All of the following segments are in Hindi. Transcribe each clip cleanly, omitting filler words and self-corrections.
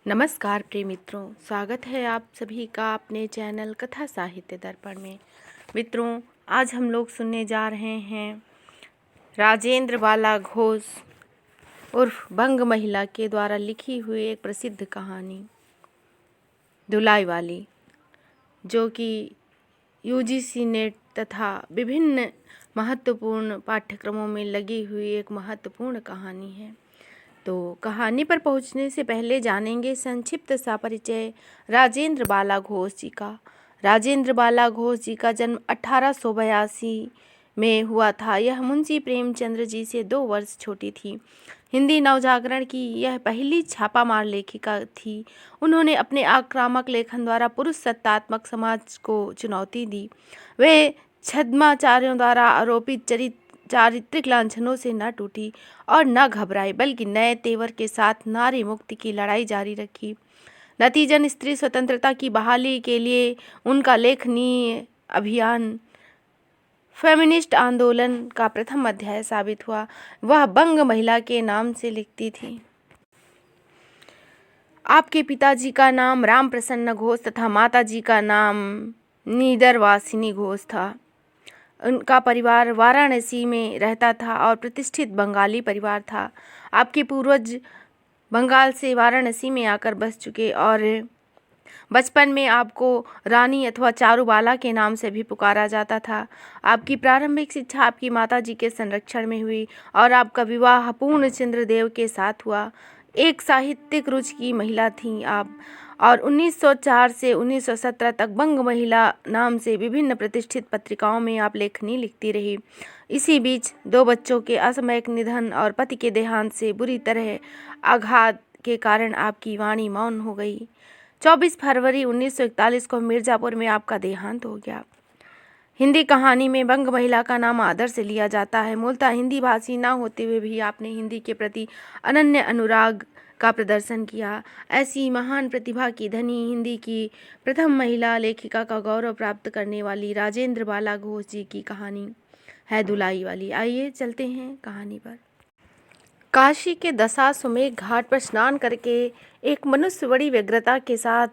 नमस्कार प्रिय मित्रों, स्वागत है आप सभी का अपने चैनल कथा साहित्य दर्पण में। मित्रों, आज हम लोग सुनने जा रहे हैं राजेंद्र बाला घोष उर्फ बंग महिला के द्वारा लिखी हुई एक प्रसिद्ध कहानी धुलाई वाली, जो कि यूजीसी नेट तथा विभिन्न महत्वपूर्ण पाठ्यक्रमों में लगी हुई एक महत्वपूर्ण कहानी है। तो कहानी पर पहुंचने से पहले जानेंगे संक्षिप्त सा परिचय राजेंद्र बाला घोष जी का। राजेंद्र बाला घोष जी का जन्म 1882 में हुआ था। यह मुंशी प्रेमचंद्र जी से 2 वर्ष छोटी थी। हिंदी नवजागरण की यह पहली छापामार लेखिका थी। उन्होंने अपने आक्रामक लेखन द्वारा पुरुष सत्तात्मक समाज को चुनौती दी। वे छद्माचार्यों द्वारा आरोपित चारित्रिक लांछनों से न टूटी और न घबराई, बल्कि नए तेवर के साथ नारी मुक्ति की लड़ाई जारी रखी। नतीजन स्त्री स्वतंत्रता की बहाली के लिए उनका लेखनीय अभियान फेमिनिस्ट आंदोलन का प्रथम अध्याय साबित हुआ। वह बंग महिला के नाम से लिखती थी। आपके पिताजी का नाम राम प्रसन्न घोष तथा माताजी का नाम नीदरवासिनी घोष था। उनका परिवार वाराणसी में रहता था और प्रतिष्ठित बंगाली परिवार था। आपके पूर्वज बंगाल से वाराणसी में आकर बस चुके और बचपन में आपको रानी अथवा चारुबाला के नाम से भी पुकारा जाता था। आपकी प्रारंभिक शिक्षा आपकी माताजी के संरक्षण में हुई और आपका विवाह पूर्णचंद्र देव के साथ हुआ। एक साहित्यिक रुचि की महिला थीं आप, और 1904 से 1917 तक बंग महिला नाम से विभिन्न प्रतिष्ठित पत्रिकाओं में आप लेखनी लिखती रही। इसी बीच 2 बच्चों के असामयिक निधन और पति के देहांत से बुरी तरह आघात के कारण आपकी वाणी मौन हो गई। 24 फरवरी 1941 को मिर्जापुर में आपका देहांत हो गया। हिंदी कहानी में बंग महिला का नाम आदर से लिया जाता है। मूलतः हिंदी भाषी न होते हुए भी आपने हिंदी के प्रति अनन्य अनुराग का प्रदर्शन किया। ऐसी महान प्रतिभा की धनी हिंदी की प्रथम महिला लेखिका का गौरव प्राप्त करने वाली राजेंद्र बाला घोष जी की कहानी है धुलाई वाली। आइए चलते हैं कहानी पर। काशी के दशाश्वमेध घाट पर स्नान करके एक मनुष्य बड़ी व्यग्रता के साथ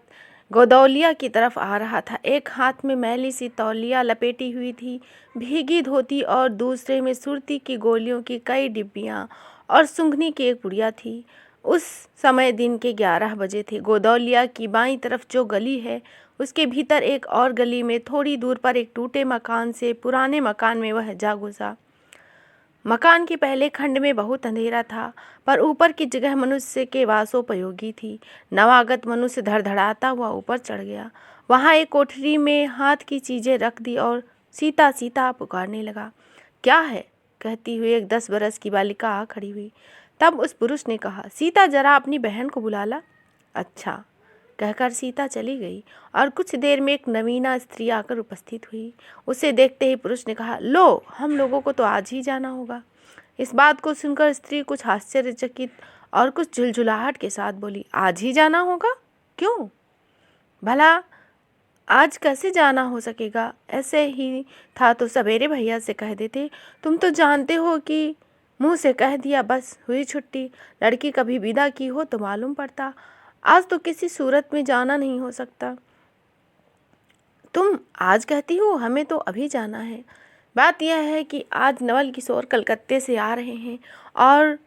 गोदौलिया की तरफ आ रहा था। एक हाथ में मैली सी तौलिया लपेटी हुई थी, भीगी धोती, और दूसरे में सुरती की गोलियों की कई डिब्बियां और सूंघनी की एक पुड़िया थी। उस समय दिन के 11 बजे थे। गोदौलिया की बाईं तरफ जो गली है, उसके भीतर एक और गली में थोड़ी दूर पर एक टूटे मकान से पुराने मकान में वह जा घुसा। मकान के पहले खंड में बहुत अंधेरा था, पर ऊपर की जगह मनुष्य के वासोपयोगी थी। नवागत मनुष्य धड़धड़ाता हुआ ऊपर चढ़ गया। वहाँ एक कोठरी में हाथ की चीजें रख दी और सीता सीता पुकारने लगा। क्या है, कहती हुई एक 10 बरस की बालिका आ खड़ी हुई। तब उस पुरुष ने कहा, सीता जरा अपनी बहन को बुला ला। अच्छा, कहकर सीता चली गई और कुछ देर में एक नवीना स्त्री आकर उपस्थित हुई। उसे देखते ही पुरुष ने कहा, लो, हम लोगों को तो आज ही जाना होगा। इस बात को सुनकर स्त्री कुछ आश्चर्यचकित और कुछ झुलझुलाहट के साथ बोली, आज ही जाना होगा? क्यों? भला आज कैसे जाना हो सकेगा? ऐसे ही था तो सवेरे भैया से कह देते। तुम तो जानते हो कि मुंह से कह दिया बस हुई छुट्टी। लड़की कभी विदा की हो तो मालूम पड़ता। आज तो किसी सूरत में जाना नहीं हो सकता। तुम आज कहती हो, हमें तो अभी जाना है। बात यह है कि आज नवल किशोर कलकत्ते से आ रहे हैं और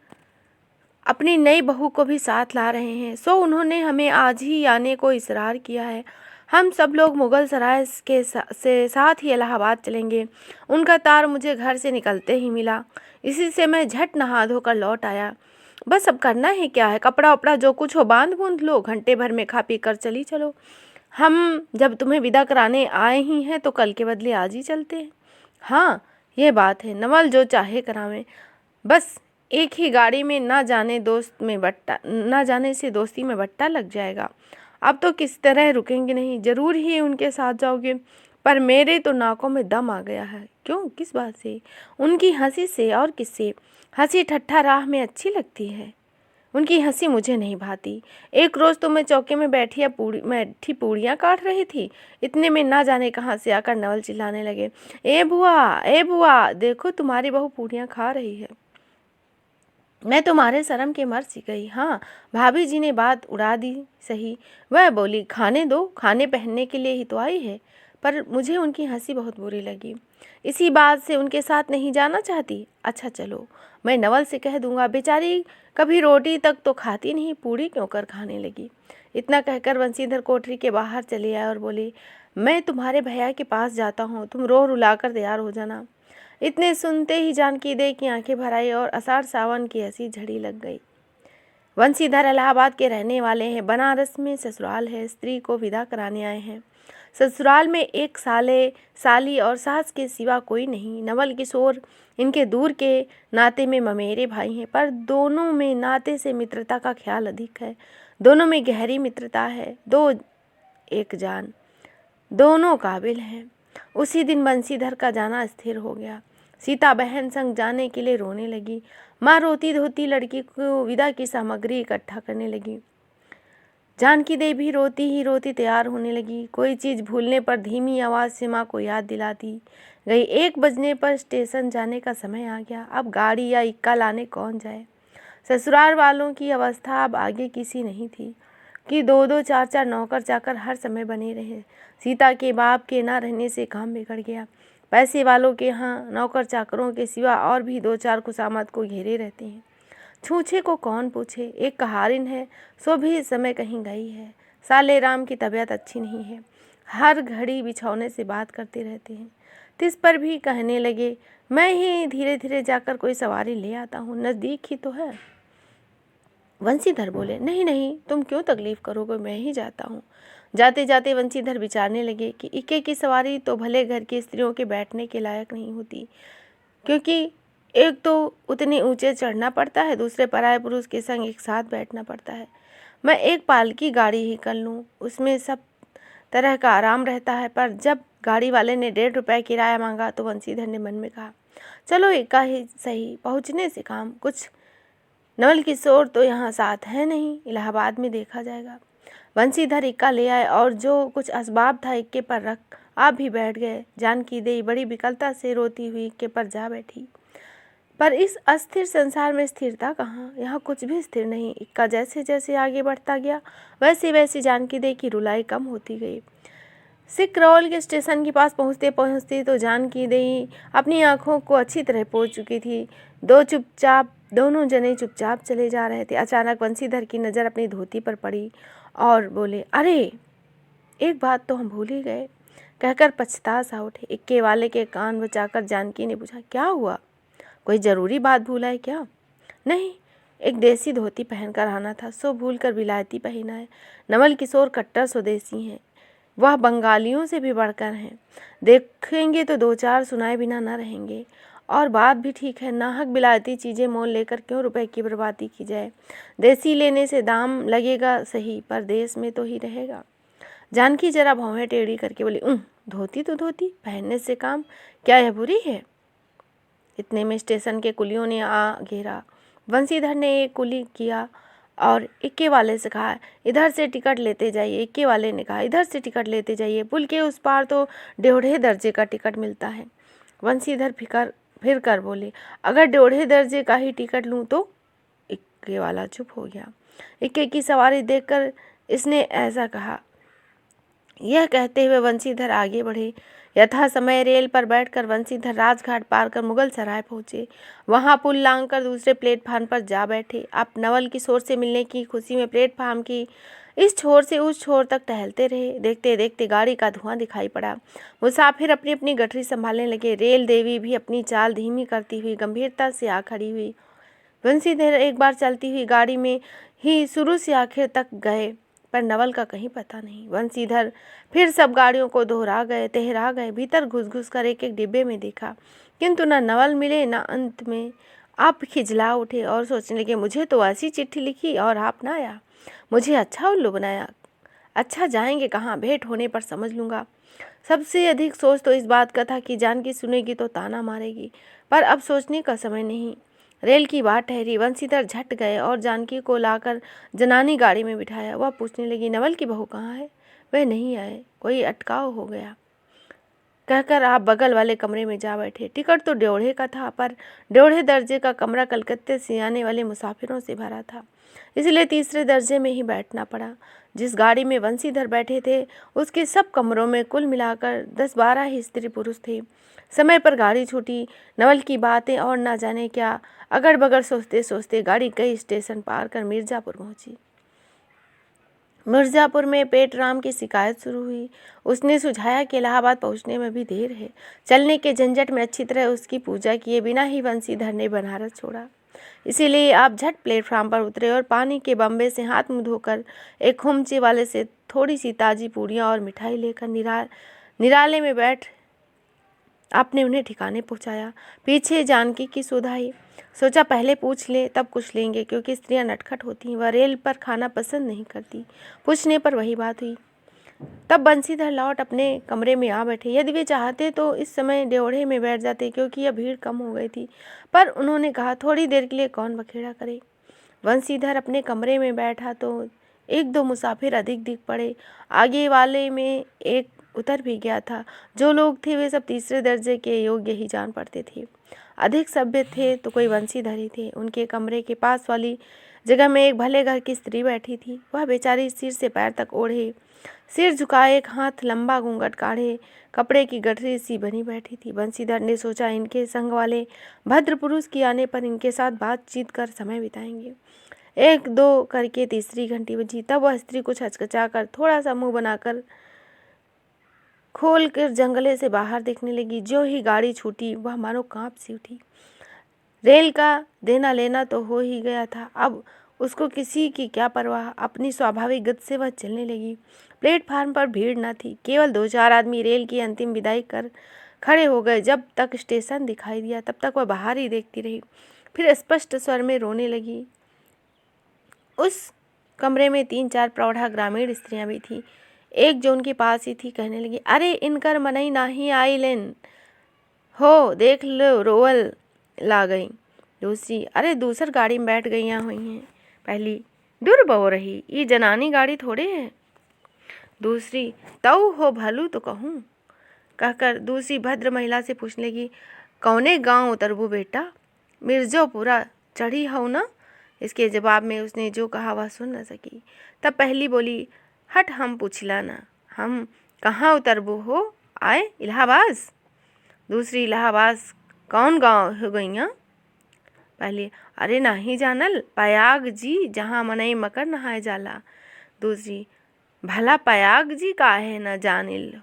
अपनी नई बहू को भी साथ ला रहे हैं, सो उन्होंने हमें आज ही आने को इसरार किया है। हम सब लोग मुगल सराय के से साथ ही इलाहाबाद चलेंगे। उनका तार मुझे घर से निकलते ही मिला। इसी से मैं झट नहा धोकर लौट आया। बस अब करना ही क्या है, कपड़ा उपड़ा जो कुछ हो बांध बूंद लो, घंटे भर में खा पी कर चली चलो। हम जब तुम्हें विदा कराने आए ही हैं तो कल के बदले आज ही चलते हैं। हाँ, ये बात है, नवल जो चाहे करावें। बस एक ही गाड़ी में ना जाने से दोस्ती में बट्टा लग जाएगा। अब तो किस तरह रुकेंगे नहीं, जरूर ही उनके साथ जाओगे। पर मेरे तो नाकों में दम आ गया है। क्यों, किस बात से? उनकी हंसी से। और किससे? हंसी ठट्ठा राह में अच्छी लगती है, उनकी हंसी मुझे नहीं भाती। एक रोज़ तो मैं चौके में बैठी पूड़ियाँ काट रही थी, इतने में ना जाने कहाँ से आकर नवल चिल्लाने लगे, ए बुआ, देखो तुम्हारी बहू पूड़ियाँ खा रही है। मैं तुम्हारे शर्म के मर सी गई। हाँ, भाभी जी ने बात उड़ा दी सही। वह बोली, खाने दो, खाने पहनने के लिए ही तो आई है। पर मुझे उनकी हंसी बहुत बुरी लगी। इसी बात से उनके साथ नहीं जाना चाहती? अच्छा चलो, मैं नवल से कह दूंगा, बेचारी कभी रोटी तक तो खाती नहीं, पूड़ी क्यों कर खाने लगी। इतना कहकर बंसीधर कोठरी के बाहर चले आए और बोले, मैं तुम्हारे भैया के पास जाता हूँ, तुम रो रुलाकर तैयार हो जाना। इतने सुनते ही जानकी दे की आंखें भर आई और आषाढ़ सावन की हंसी झड़ी लग गई। वंशीधर इलाहाबाद के रहने वाले हैं, बनारस में ससुराल है, स्त्री को विदा कराने आए हैं। ससुराल में एक साले साली और सास के सिवा कोई नहीं। नवल किशोर इनके दूर के नाते में ममेरे भाई हैं, पर दोनों में नाते से मित्रता का ख्याल अधिक है। दोनों में गहरी मित्रता है, दो एक जान, दोनों काबिल हैं। उसी दिन बंसीधर का जाना स्थिर हो गया। सीता बहन संग जाने के लिए रोने लगी। माँ रोती धोती लड़की को विदा की सामग्री इकट्ठा करने लगी। जानकी देवी भी रोती ही रोती तैयार होने लगी। कोई चीज़ भूलने पर धीमी आवाज़ से माँ को याद दिलाती गई। 1 बजने पर स्टेशन जाने का समय आ गया। अब गाड़ी या इक्का लाने कौन जाए। ससुराल वालों की अवस्था अब आगे किसी नहीं थी कि 2-2 4-4 नौकर चाकर हर समय बने रहे। सीता के बाप के ना रहने से काम बिगड़ गया। पैसे वालों के यहाँ नौकर चाकरों के सिवा और भी 2-4 खुशामद को घेरे रहते हैं। छूछे को कौन पूछे। एक कहारिन है, सो भी इस समय कहीं गई है। साले राम की तबीयत अच्छी नहीं है, हर घड़ी बिछौने से बात करते रहते हैं। तिस पर भी कहने लगे, मैं ही धीरे धीरे जाकर कोई सवारी ले आता हूँ, नज़दीक ही तो है। वंशीधर बोले, नहीं नहीं, तुम क्यों तकलीफ़ करोगे, मैं ही जाता हूँ। जाते जाते वंशीधर विचारने लगे कि इक्के की सवारी तो भले घर की स्त्रियों के बैठने के लायक नहीं होती, क्योंकि एक तो उतने ऊंचे चढ़ना पड़ता है, दूसरे पराये पुरुष के संग एक साथ बैठना पड़ता है। मैं एक पालकी गाड़ी ही कर लूँ, उसमें सब तरह का आराम रहता है। पर जब गाड़ी वाले ने 1.5 रुपये किराया मांगा तो वंशीधर ने मन में कहा, चलो इक्का ही सही, पहुँचने से काम कुछ। नवल किशोर तो यहाँ साथ है नहीं, इलाहाबाद में देखा जाएगा। वंशीधर इक्का ले आए और जो कुछ असबाब था इक्के पर रख आप भी बैठ गए। जानकी देवी बड़ी विकलता से रोती हुई इक्के पर जा बैठी। पर इस अस्थिर संसार में स्थिरता कहाँ, यहाँ कुछ भी स्थिर नहीं। इक्का जैसे जैसे आगे बढ़ता गया वैसे वैसे जानकी देवी की रुलाई कम होती गई। सिकरौल के स्टेशन के पास पहुँचते पहुँचते तो जानकी देवी अपनी आंखों को अच्छी तरह पोंछ चुकी थी। दोनों जने चुपचाप चले जा रहे थे। अचानक वंशीधर की नज़र अपनी धोती पर पड़ी और बोले, अरे एक बात तो हम भूल ही गए, कहकर पछता सा उठे। इक्के वाले के कान बचाकर जानकी ने पूछा, क्या हुआ, कोई ज़रूरी बात भूला है क्या? नहीं, एक देसी धोती पहनकर आना था, सो भूल कर विलायती पहना है। नवल किशोर कट्टर स्वदेशी हैं, वह बंगालियों से भी बढ़कर हैं। देखेंगे तो 2-4 सुनाए बिना न रहेंगे। और बात भी ठीक है, नाहक विलायती चीज़ें मोल लेकर क्यों रुपए की बर्बादी की जाए। देसी लेने से दाम लगेगा सही, पर देश में तो ही रहेगा। जानकी जरा भौहें टेढ़ी करके बोली, धोती तो धोती, पहनने से काम, क्या यह बुरी है? इतने में स्टेशन के कुलियों ने आ घेरा। वंशीधर ने एक कुली किया और इक्के वाले से कहा, इधर से टिकट लेते जाइए। इक्के वाले ने कहा, इधर से टिकट लेते जाइए, पुल के उस पार तो 1.5 दर्जे का टिकट मिलता है। वंशीधर फिर कर बोले, अगर 1.5 दर्जे का ही टिकट लूँ तो? इक्के वाला चुप हो गया। इक्के की सवारी देखकर इसने ऐसा कहा। यह कहते हुए वंशीधर आगे बढ़े। यथा समय रेल पर बैठकर वंशीधर राजघाट पार कर मुगल सराय पहुँचे। वहाँ पुल लांघकर दूसरे प्लेटफार्म पर जा बैठे। आप नवल किशोर से मिलने की खुशी में प्लेटफार्म की इस छोर से उस छोर तक टहलते रहे। देखते देखते गाड़ी का धुआं दिखाई पड़ा। मुसाफिर अपनी अपनी गठरी संभालने लगे। रेल देवी भी अपनी चाल धीमी करती हुई गंभीरता से आ खड़ी हुई। वंशीधर एक बार चलती हुई गाड़ी में ही शुरू से आखिर तक गए, पर नवल का कहीं पता नहीं। वंशीधर फिर सब गाड़ियों को दोहरा गए, भीतर घुस घुस कर एक एक डिब्बे में देखा, किंतु न नवल मिले, न अंत में आप खिजला उठे और सोचने लगे, मुझे तो ऐसी चिट्ठी लिखी और आप ना आया, मुझे अच्छा उल्लू बनाया। अच्छा जाएंगे कहाँ, भेंट होने पर समझ लूँगा। सबसे अधिक सोच तो इस बात का था कि जानकी सुनेगी तो ताना मारेगी, पर अब सोचने का समय नहीं। रेल की बात ठहरी। वंशीधर झट गए और जानकी को लाकर जनानी गाड़ी में बिठाया। वह पूछने लगी, नवल की बहू कहाँ है? वह नहीं आए, कोई अटकाव हो गया। कहकर आप बगल वाले कमरे में जा बैठे। टिकट तो 1.5 का था, पर 1.5 दर्जे का कमरा कलकत्ते से आने वाले मुसाफिरों से भरा था, इसलिए 3रे दर्जे में ही बैठना पड़ा। जिस गाड़ी में बंसीधर बैठे थे उसके सब कमरों में कुल मिलाकर 10-12 ही स्त्री पुरुष थे। समय पर गाड़ी छूटी। नवल की बातें और ना जाने क्या अगड़ बगड़ सोचते सोचते गाड़ी कई स्टेशन पार कर मिर्ज़ापुर पहुंची। मिर्ज़ापुर में पेटराम की शिकायत शुरू हुई। उसने सुझाया कि इलाहाबाद पहुंचने में भी देर है। चलने के झंझट में अच्छी तरह उसकी पूजा किए बिना ही बंसीधर ने बनारस छोड़ा। इसीलिए आप झट प्लेटफार्म पर उतरे और पानी के बम्बे से हाथ मुँह धोकर एक खुमचे वाले से थोड़ी सी ताज़ी पूड़ियाँ और मिठाई लेकर निराले में बैठ आपने उन्हें ठिकाने पहुंचाया। पीछे जानकी की सुध आई। सोचा पहले पूछ ले तब कुछ लेंगे, क्योंकि स्त्रियां नटखट होती हैं। वह रेल पर खाना पसंद नहीं करती। पूछने पर वही बात हुई। तब बंसीधर लौट अपने कमरे में आ बैठे। यदि वे चाहते तो इस समय 1.5 में बैठ जाते, क्योंकि यह भीड़ कम हो गई थी, पर उन्होंने कहा थोड़ी देर के लिए कौन बखेड़ा करे। बंसीधर अपने कमरे में बैठा तो 1-2 मुसाफिर अधिक दिख पड़े। आगे वाले में एक उतर भी गया था। जो लोग थे वे सब 3रे दर्जे के योग्य ही जान पड़ते थे। अधिक सभ्य थे तो कोई बंसीधर ही थे। उनके कमरे के पास वाली जगह में एक भले घर की स्त्री बैठी थी। वह बेचारी सिर से पैर तक ओढ़े, सिर झुकाए, एक हाथ लंबा घूंघट काढ़े, कपड़े की गठरी सी बनी बैठी थी। बंसीधर ने सोचा इनके संग वाले भद्र पुरुष की आने पर इनके साथ बातचीत कर समय बिताएंगे। 1-2 करके 3री घंटी बजी। तब वह स्त्री कुछ हचकचा कर थोड़ा सा मुंह बनाकर खोल कर जंगले से बाहर देखने लगी। जो ही गाड़ी छूटी वह मानो कांप सी उठी। रेल का देना लेना तो हो ही गया था, अब उसको किसी की क्या परवाह। अपनी स्वाभाविक गति से वह चलने लगी। प्लेटफार्म पर भीड़ न थी, केवल 2-4 आदमी रेल की अंतिम विदाई कर खड़े हो गए। जब तक स्टेशन दिखाई दिया तब तक वह बाहर ही देखती रही। फिर स्पष्ट स्वर में रोने लगी। उस कमरे में 3-4 प्रौढ़ा ग्रामीण स्त्रियां भी थीं। एक जो उनके पास ही थी कहने लगी, अरे इनकर मनई नाही आई लेन हो, देख लो रोवल ला गई। दूसरी, अरे दूसर गाड़ी में बैठ गई हुई हैं। पहली, दूर बहो रही, ये जनानी गाड़ी थोड़े है। दूसरी, तऊ हो भलू तो कहूँ, कहकर दूसरी भद्र महिला से पूछने लगी, कौने गांव उतरबू बेटा? मिर्जोपुरा चढ़ी हो ना? इसके जवाब में उसने जो कहा वह सुन न सकी। तब पहली बोली, हट हम पूछला ना, हम कहाँ उतरबू हो? आए इलाहाबाद। दूसरी, इलाहाबाद कौन गांव हो गईया? पहली, अरे नहीं जानल, पयाग जी, जहाँ मनई मकर नहाए जाला। दूसरी, भला पयाग जी काहे न जानिल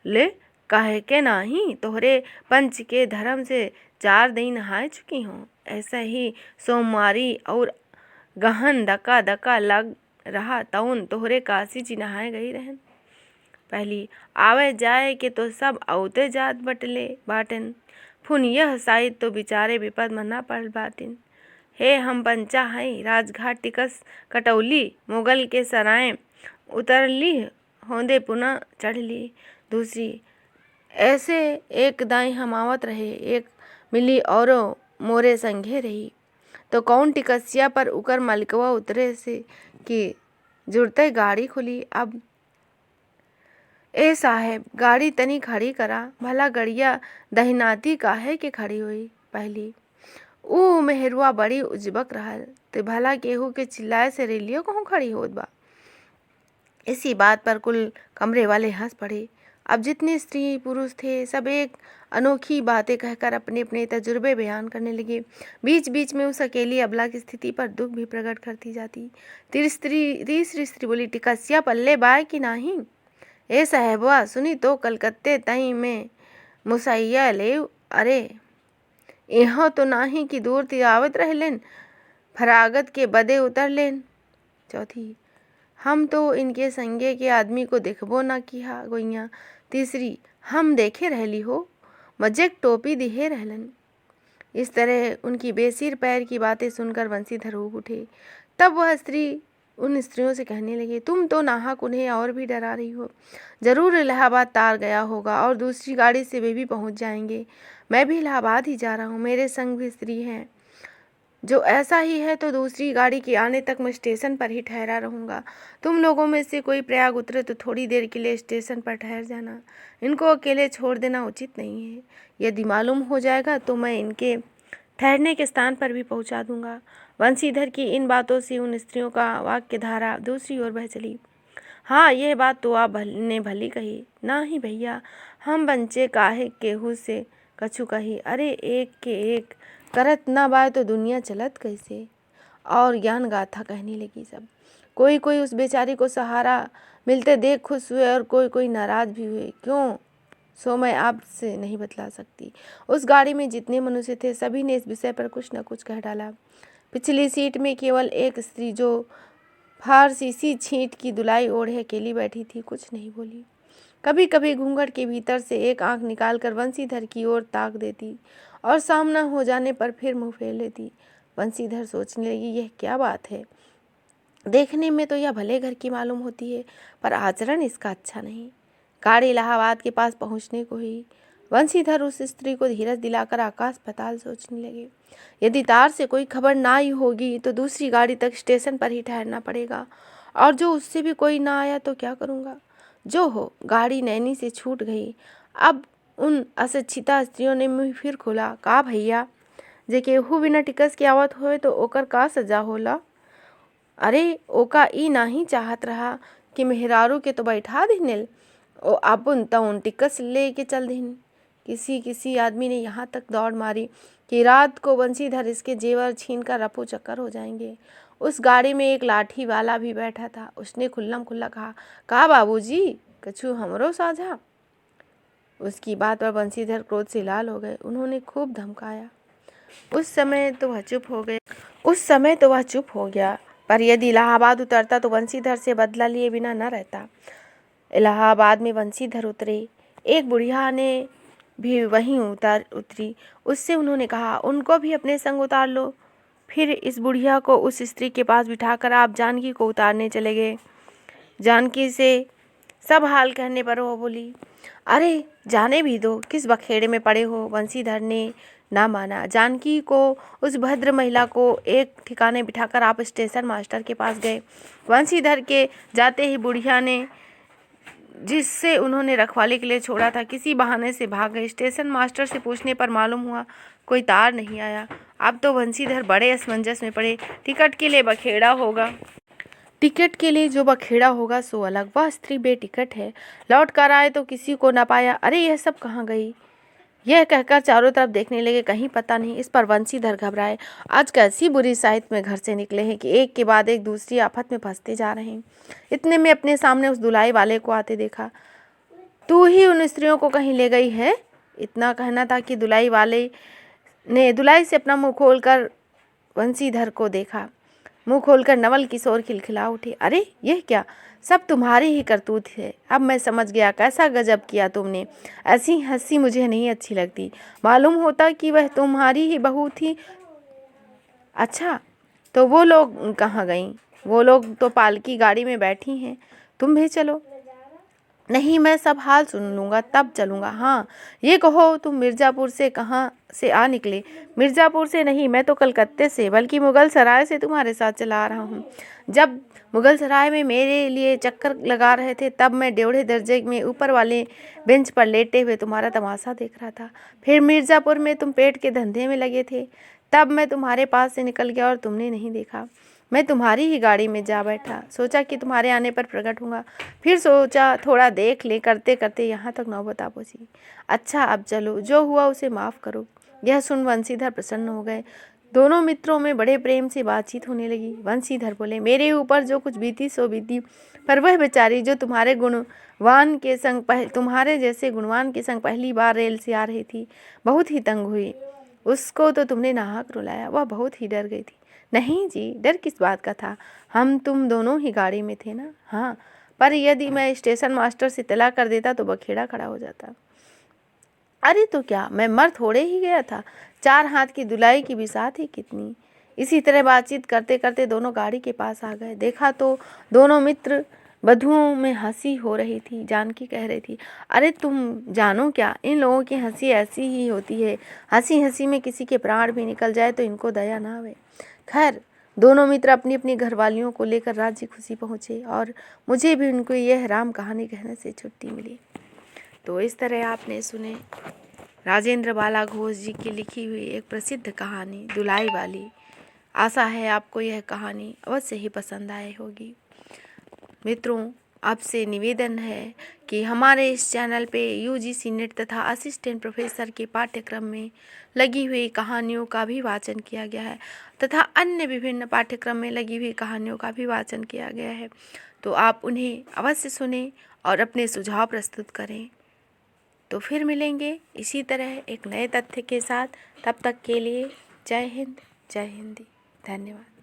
ले, कहे के नाही, तोहरे पंच के धर्म से 4 दिन नहाए चुकी हूँ। ऐसा ही सोमवारी और गहन धक्का धक्का लग रहा तउन तोहरे काशी जी नहाए गई रहन। पहली, आवे जाए के तो सब औते जात बटले बाटन, फुन यह शायद तो बेचारे विपद मना पड़ल बाटिन। हे हम पंचा हई, राजघाट टिकस कटौली, मुगल के सराय उतरली, होंदे पुनः चढ़ली। दूसरी, ऐसे एक दाई हम आवत रहे, एक मिली और मोरे संगे रही, तो कौन टिकसिया पर उकर मालिकवा उतरे से कि जुड़ते गाड़ी खुली। अब ए साहेब गाड़ी तनी खड़ी करा, भला गड़िया दहिनाती काहे के खड़ी हुई। पहली, ऊ मेहरुआ बड़ी उजबक रहल, ते भला केहू के चिल्लाए से रेलियो कहूँ खड़ी होत बा। इसी बात पर कुल कमरे वाले हंस पड़े। अब जितने स्त्री पुरुष थे सब एक अनोखी बातें कहकर अपने अपने तजुर्बे बयान करने लगे। बीच बीच में उस अकेली अबला की स्थिति पर दुख भी प्रकट करती जाती। तीसरी स्त्री बोली, टिकसिया पल्ले बाय कि नाही? ए साहेबवा सुनी तो कलकत्ते तई में मुसैया ले, अरे यहाँ तो नाही कि दूर ती आवत रहलेन, फरागत के बदे उतर लेन। चौथी, हम तो इनके संगे के आदमी को देखबो ना किया गोइया। तीसरी, हम देखे रहली हो, मजेक टोपी दिहे रहलन। इस तरह उनकी बेसिर पैर की बातें सुनकर बंसीधर ऊब उठे। तब वह स्त्री उन स्त्रियों से कहने लगे, तुम तो नाहक उन्हें और भी डरा रही हो। जरूर इलाहाबाद तार गया होगा और दूसरी गाड़ी से वे भी पहुंच जाएंगे। मैं भी इलाहाबाद ही जा रहा हूँ, मेरे संग भी स्त्री हैं। जो ऐसा ही है तो दूसरी गाड़ी के आने तक मैं स्टेशन पर ही ठहरा रहूँगा। तुम लोगों में से कोई प्रयाग उतरे तो थोड़ी देर के लिए स्टेशन पर ठहर जाना। इनको अकेले छोड़ देना उचित नहीं है। यदि मालूम हो जाएगा तो मैं इनके ठहरने के स्थान पर भी पहुंचा दूंगा। बंसीधर की इन बातों से उन स्त्रियों का वाक्य धारा दूसरी ओर बह चली। हाँ, यह बात तो आप ने भली कही। ना ही भैया, हम बंचे काहे केहू से कछु कही। अरे एक के एक करत ना बाय तो दुनिया चलत कैसे। और ज्ञान गाथा कहने लगी सब। कोई कोई उस बेचारी को सहारा मिलते देख खुश हुए और कोई कोई नाराज भी हुए। क्यों, सो मैं आपसे नहीं बतला सकती। उस गाड़ी में जितने मनुष्य थे सभी ने इस विषय पर कुछ न कुछ कह डाला। पिछली सीट में केवल एक स्त्री जो फारसी सी छींट की दुलाई ओढ़े अकेली बैठी थी, कुछ नहीं बोली। कभी कभी घूंघट के भीतर से एक आंख निकालकर बंसीधर की ओर ताक देती और सामना हो जाने पर फिर मुंह फेर लेती। बंसीधर सोचने लगी, यह क्या बात है। देखने में तो यह भले घर की मालूम होती है, पर आचरण इसका अच्छा नहीं। गाड़ी इलाहाबाद के पास पहुंचने को ही बंसीधर उस स्त्री को धीरज दिलाकर आकाश पाताल सोचने लगे। यदि तार से कोई खबर ना आई होगी तो दूसरी गाड़ी तक स्टेशन पर ही ठहरना पड़ेगा, और जो उससे भी कोई ना आया तो क्या करूँगा। जो हो, गाड़ी नैनी से छूट गई। अब उन अशिक्षिता स्त्रियों ने मुँह फिर खोला। का भैया, जे केहू बिना टिकस के आवत होए तो ओकर का सजा होला। अरे ओका ई नाही चाहत रहा कि मेहरारू के तो बैठा दिनेल, ओ अपन तउन टिकस ले के चल दिन। किसी किसी आदमी ने यहाँ तक दौड़ मारी कि रात को बंसीधर इसके जेवर छीन कर रफू चक्कर हो जाएंगे। उस गाड़ी में एक लाठी वाला भी बैठा था। उसने खुल्लम खुल्ला कहा, का बाबूजी, कछु हमरो साझा। उसकी बात पर बंसीधर क्रोध से लाल हो गए। उन्होंने खूब धमकाया। उस समय तो वह चुप हो गया। पर यदि इलाहाबाद उतरता तो बंसीधर से बदला लिए बिना न रहता। इलाहाबाद में बंसीधर उतरे। एक बुढ़िया ने भी वहीं उतरी। उससे उन्होंने कहा, उनको भी अपने संग उतार लो। फिर इस बुढ़िया को उस स्त्री के पास बिठाकर आप जानकी को उतारने चले गए। जानकी से सब हाल कहने पर वो बोली, अरे जाने भी दो, किस बखेड़े में पड़े हो। बंसीधर ने ना माना। जानकी को उस भद्र महिला को एक ठिकाने बिठाकर आप स्टेशन मास्टर के पास गए। बंसीधर के जाते ही बुढ़िया ने जिससे उन्होंने रखवाली के लिए छोड़ा था किसी बहाने से भाग गए। स्टेशन मास्टर से पूछने पर मालूम हुआ कोई तार नहीं आया। अब तो बंसीधर बड़े असमंजस में पड़े। टिकट के लिए जो बखेड़ा होगा सो अलग। वह स्त्री बेटिकट है, लौट कर आए तो किसी को न पाया। अरे यह सब कहाँ गई। यह कहकर चारों तरफ देखने लगे, कहीं पता नहीं। इस पर बंसीधर घबराए। आज कैसी बुरी साइट में घर से निकले हैं कि एक के बाद एक दूसरी आफत में फंसते जा रहे हैं। इतने में अपने सामने उस दुलाई वाले को आते देखा। तू ही उन स्त्रियों को कहीं ले गई है। इतना कहना था कि दुलाई वाले ने दुलाई से अपना मुंह खोलकर बंसीधर को देखा। मुंह खोलकर नवल किशोर खिलखिला उठे। अरे यह क्या, सब तुम्हारी ही करतूत है। अब मैं समझ गया, कैसा गजब किया तुमने। ऐसी हंसी मुझे नहीं अच्छी लगती। मालूम होता कि वह तुम्हारी ही बहू थी। अच्छा, तो वो लोग कहाँ गईं। वो लोग तो पालकी गाड़ी में बैठी हैं। तुम भी चलो। नहीं, मैं सब हाल सुन लूँगा तब चलूँगा। हाँ, ये कहो, तुम मिर्ज़ापुर से कहाँ से आ निकले। मिर्ज़ापुर से नहीं, मैं तो कलकत्ते से, बल्कि मुगल सराय से तुम्हारे साथ चला आ रहा हूँ। जब मुगल सराय में मेरे लिए चक्कर लगा रहे थे तब मैं 1.5 दर्जे में ऊपर वाले बेंच पर लेटे हुए तुम्हारा तमाशा देख रहा था। फिर मिर्ज़ापुर में तुम पेट के धंधे में लगे थे, तब मैं तुम्हारे पास से निकल गया और तुमने नहीं देखा। मैं तुम्हारी ही गाड़ी में जा बैठा। सोचा कि तुम्हारे आने पर प्रकट होऊंगा। फिर सोचा थोड़ा देख ले। करते करते यहाँ तक नौबत आ पहुंची। अच्छा, अब चलो, जो हुआ उसे माफ़ करो। यह सुन बंसीधर प्रसन्न हो गए। दोनों मित्रों में बड़े प्रेम से बातचीत होने लगी। बंसीधर बोले, मेरे ऊपर जो कुछ बीती सो बीती, पर वह बेचारी जो तुम्हारे जैसे गुणवान के संग पहली बार रेल से आ रही थी, बहुत ही तंग हुई। उसको तो तुमने नाहक रुलाया। वह बहुत ही डर गई थी। नहीं जी, डर किस बात का था। हम तुम दोनों ही गाड़ी में थे ना। हाँ, पर यदि मैं स्टेशन मास्टर से इत्तला कर देता तो बखेड़ा खड़ा हो जाता। अरे तो क्या, मैं मर थोड़े ही गया था। 4 हाथ की दुलाई की बिसात ही कितनी। इसी तरह बातचीत करते करते दोनों गाड़ी के पास आ गए। देखा तो दोनों मित्र बधुओं में हंसी हो रही थी। जानकी कह रही थी, अरे तुम जानो क्या, इन लोगों की हंसी ऐसी ही होती है, हंसी हंसी में किसी के प्राण भी निकल जाए तो इनको दया ना आवे। खैर दोनों मित्र अपनी अपनी घरवालियों को लेकर राजी खुशी पहुँचे और मुझे भी उनको यह राम कहानी कहने से छुट्टी मिली। तो इस तरह आपने सुने राजेंद्र बाला घोष जी की लिखी हुई एक प्रसिद्ध कहानी दुलाई वाली। आशा है आपको यह कहानी अवश्य ही पसंद आई होगी। मित्रों, आपसे निवेदन है कि हमारे इस चैनल पे यूजीसी नेट तथा असिस्टेंट प्रोफेसर के पाठ्यक्रम में लगी हुई कहानियों का भी वाचन किया गया है तथा अन्य विभिन्न पाठ्यक्रम में लगी हुई कहानियों का भी वाचन किया गया है। तो आप उन्हें अवश्य सुनें और अपने सुझाव प्रस्तुत करें। तो फिर मिलेंगे इसी तरह एक नए तथ्य के साथ। तब तक के लिए जय हिंद, जय हिंदी। धन्यवाद।